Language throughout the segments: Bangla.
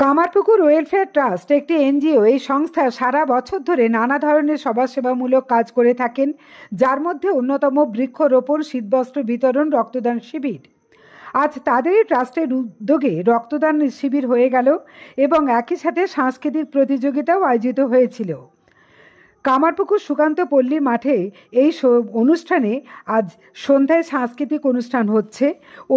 কামারপুকুর ওয়েলফেয়ার ট্রাস্ট একটি এনজিও। এই সংস্থা সারা বছর ধরে নানা ধরনের সমাজসেবামূলক কাজ করে থাকেন, যার মধ্যে অন্যতম বৃক্ষরোপণ, শীতবস্ত্র বিতরণ, রক্তদান শিবির। আজ তাদের ট্রাস্টের উদ্যোগে রক্তদান শিবির হয়ে গেল এবং একই সাথে সাংস্কৃতিক প্রতিযোগিতাও আয়োজিত হয়েছিল। কামারপুকুর সুকান্ত পল্লী মাঠে এই অনুষ্ঠানে আজ সন্ধ্যায় সাংস্কৃতিক অনুষ্ঠান হচ্ছে।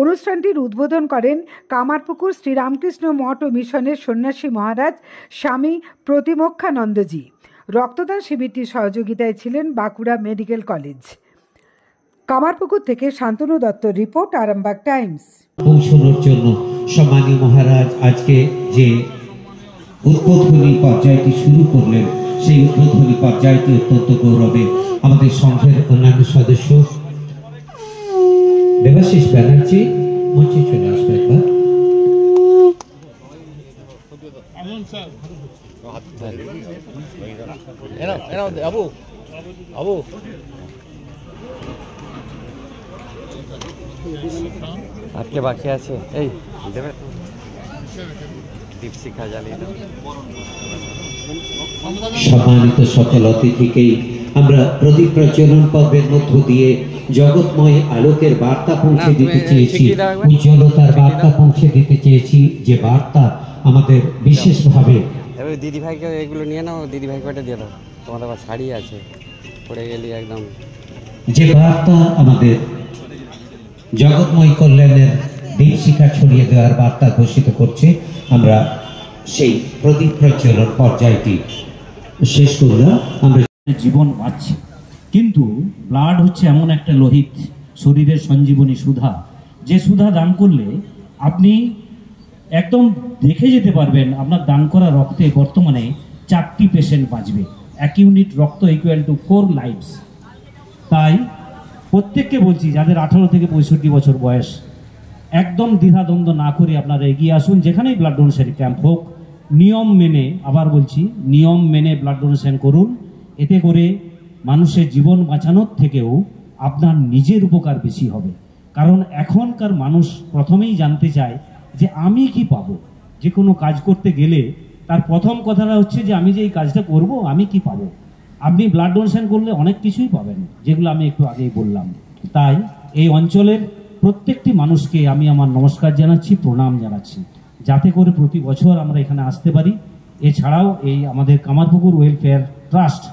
অনুষ্ঠানটির উদ্বোধন করেন কামারপুকুর শ্রীরামকৃষ্ণ মঠ ও মিশনের সন্ন্যাসী মহারাজ স্বামী প্রতিমোক্ষানন্দজি। রক্তদান শিবিরটির সহযোগিতায় ছিলেন বাঁকুড়া মেডিকেল কলেজ। কামারপুকুর থেকে শান্তনু দত্ত রিপোর্ট, আরামবাগ টাইমস। পৌঁছানোর জন্য সম্মানীয় মহারাজ আজকে যে উদ্বোধনী পর্যায়টি শুরু করলেন, সেই উদ্বোধনী পর্যায়টি অত্যন্ত গৌরবের। আমাদের সংঘের অন্যান্য সদস্য দেবাশিস ব্যানার্জি মঞ্চে চলে আসবে একবার। আজকে বাকি আছে এই দেবে দীপশিখা জ্বালিয়ে দাও। সম্মানিত সকল অতিথিকেই আমরা প্রদীপ প্রজ্বলন পর্বের মধ্য দিয়ে জগৎময় আলোকের বার্তা পৌঁছে দিতে চেয়েছি, উজ্জ্বলতার বার্তা পৌঁছে দিতে চেয়েছি, যে বার্তা আমাদের বিশেষভাবে। দিদি ভাইকে এগুলো নিয়ে নাও, দিদি ভাই কয়টা দিয়ে দাও, তোমাদের আবার শাড়ি আছে, পড়ে গেলি একদম। যে বার্তা আমাদের জগৎময় কল্যাণের দীপশিখা ছড়িয়ে দেওয়ার বার্তা ঘোষিত করছে, আমরা সেই প্রদীপ প্রজ্বলন পর্যায়টি শেষ করলাম। আমরা জীবন বাঁচছে, কিন্তু ব্লাড হচ্ছে এমন একটা লোহিত, শরীরের সঞ্জীবনী সুধা, যে সুধা দান করলে আপনি একদম দেখে যেতে পারবেন আপনার দান করা রক্তে বর্তমানে 4টি পেশেন্ট বাঁচবে। 1 ইউনিট রক্ত ইকুয়াল টু 4 লাইফস। তাই প্রত্যেককে বলছি, যাদের 18 থেকে 65 বছর বয়স, একদম দ্বিধাদ্বন্দ্ব না করে আপনারা এগিয়ে আসুন। যেখানেই ব্লাড ডোনেশন ক্যাম্প হোক, নিয়ম মেনে, আবার বলছি, নিয়ম মেনে ব্লাড ডোনেশন করুন। এতে করে মানুষের জীবন বাঁচানোর থেকেও আপনার নিজের উপকার বেশি হবে। কারণ এখনকার মানুষ প্রথমেই জানতে চায় যে আমি কি পাবো। যে কোনো কাজ করতে গেলে তার প্রথম কথাটা হচ্ছে যে আমি যে এই কাজটা করব আমি কি পাবো। আপনি ব্লাড ডোনেশন করলে অনেক কিছুই পাবেন, যেগুলো আমি একটু আগেই বললাম। তাই এই অঞ্চলের প্রত্যেকটি মানুষকে আমি আমার নমস্কার জানাচ্ছি, প্রণাম জানাচ্ছি, যাতে করে প্রতি বছর আমরা এখানে আসতে পারি। এছাড়াও এই আমাদের কামারপুকুর ওয়েলফেয়ার ট্রাস্ট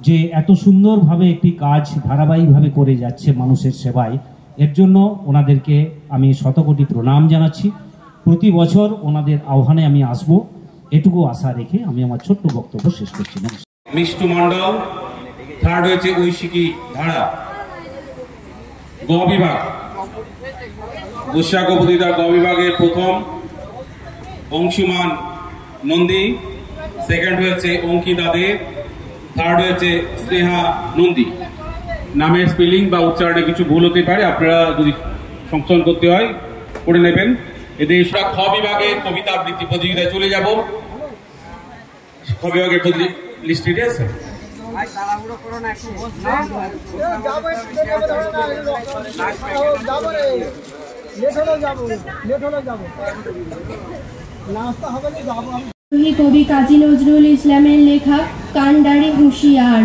যে এত সুন্দরভাবে একটি কাজ ধারাবাহিকভাবে করে যাচ্ছে মানুষের সেবায়, এর জন্য ওনাদেরকে আমি শতকোটি প্রণাম জানাচ্ছি। প্রতি বছর ওনাদের আহ্বানে আমি আসব, এটুকু আশা রেখে আমি আমার ছোট্ট বক্তব্য শেষ করছি। মিষ্টু মণ্ডল, থার্ড হয়েছে ঐশিকী ধারা। গ বিভাগ, বৈশাখ উপজেলা গ বিভাগের প্রথম অংশুমান নন্দী, সেকেন্ড হয়েছে অঙ্কিতা দে, থার্ড হয়েছে স্নেহা নন্দী। নামের স্পেলিং বা উচ্চারণে কিছু ভুল হতে পারে, আপনারা যদি সংশোধন করতে হয় করে নেবেন। এদের খ বিভাগের কবিতা আবৃত্তি প্রতিযোগিতায় চলে যাব। খ বিভাগের লিস্টে আছে। কবি কাজী নজরুল ইসলামের লেখা কান্ডারি হুঁশিয়ার।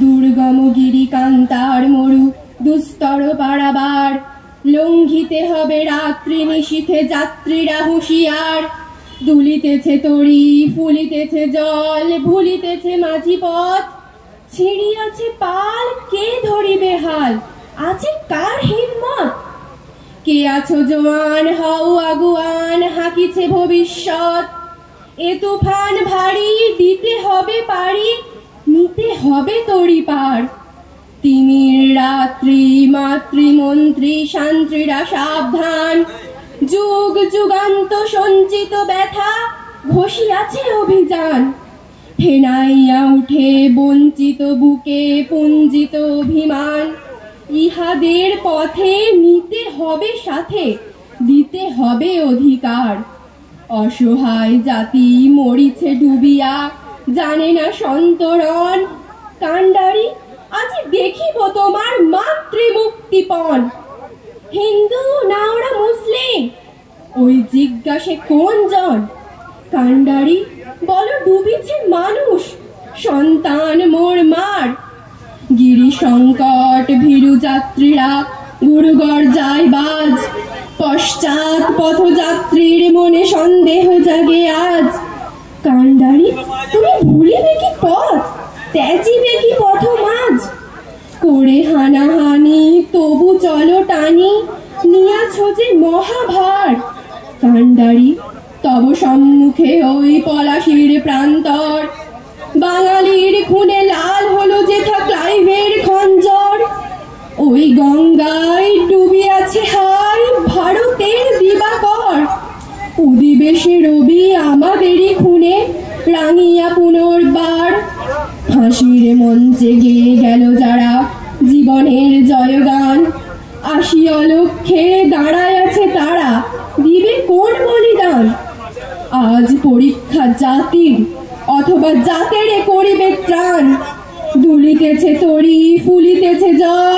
দুর্গম গিরি কান্তার মরু দুস্তর পারাবার, লঙ্ঘিতে হবে রাত্রি নিশীথে যাত্রীরা হুঁশিয়ার। দুলিতেছে তরি, ফুলিতেছে জল, ভুলিতেছে মাঝি পথ, ছিড়িয়াছে পাল, কে ধরিবে হাল, আছে কার হিম্মত। কে আছো জোয়ান, হও আগুয়ান, হাকিছে ভবিষ্যৎ। এ তুফান ভারী, দিতে হবে পারি, নিতে হবে তরি পার। তিমির রাত্রি, মাতৃমন্ত্রী শান্ত্রীরা সাবধান, যুগ যুগান্ত সঞ্চিত ব্যথা, ঘষিয়াছে অভিযান। ফেনাইয়া উঠে বঞ্চিত বুকে পুঞ্জিত অভিমান, ইহাদের পথে নিতে হবে সাথে, দিতে হবে অধিকার। অসহায় জাতি মরিছে ডুবিয়া, জানে না সন্তরণ। কান্ডারি আজ দেখিব তোমার মাতৃমুক্তিপণ। হিন্দু না ওরা মুসলিম, ওই জিজ্ঞাসে কোন জন? কান্ডারি বলো ডুবিছে মানুষ, সন্তান মোর মার। গিরি সংকট ভীরু যাত্রীরা গুরুগড় যায় বাজ, পশ্চাৎ পথযাত্রীর মনে সন্দেহ জাগে আজ। কান্ডারি তুমি ভুলিবে কি পথ, ত্যাজিবে কি পথ মাঝ? করে হানাহানি তবু চলো টানি, নিয়াছ যে মহাভার। কান্ডারি তব সম্মুখে ওই পলাশির প্রান্তর, বাঙালির খুনে লাল হলো যেথা ক্লাইভের খঞ্জর। ওই গঙ্গায় ডুবিয়াছে হায় ভারতের দিবাকর, উদিবেশে রবি আমাদেরই খুনে রাঙিয়া পুনর্বার। ফাঁসির মঞ্চে গেয়ে গেল যারা জীবনের জয়গান, আসি অলক্ষে দাঁড়ায় আছে তারা, দিবে কোন বলিদান? আজ পরীক্ষা জাতির অথবা জাতেরে করিবে ত্রাণ, দুলিতেছে তরি ফুলিতেছে জল,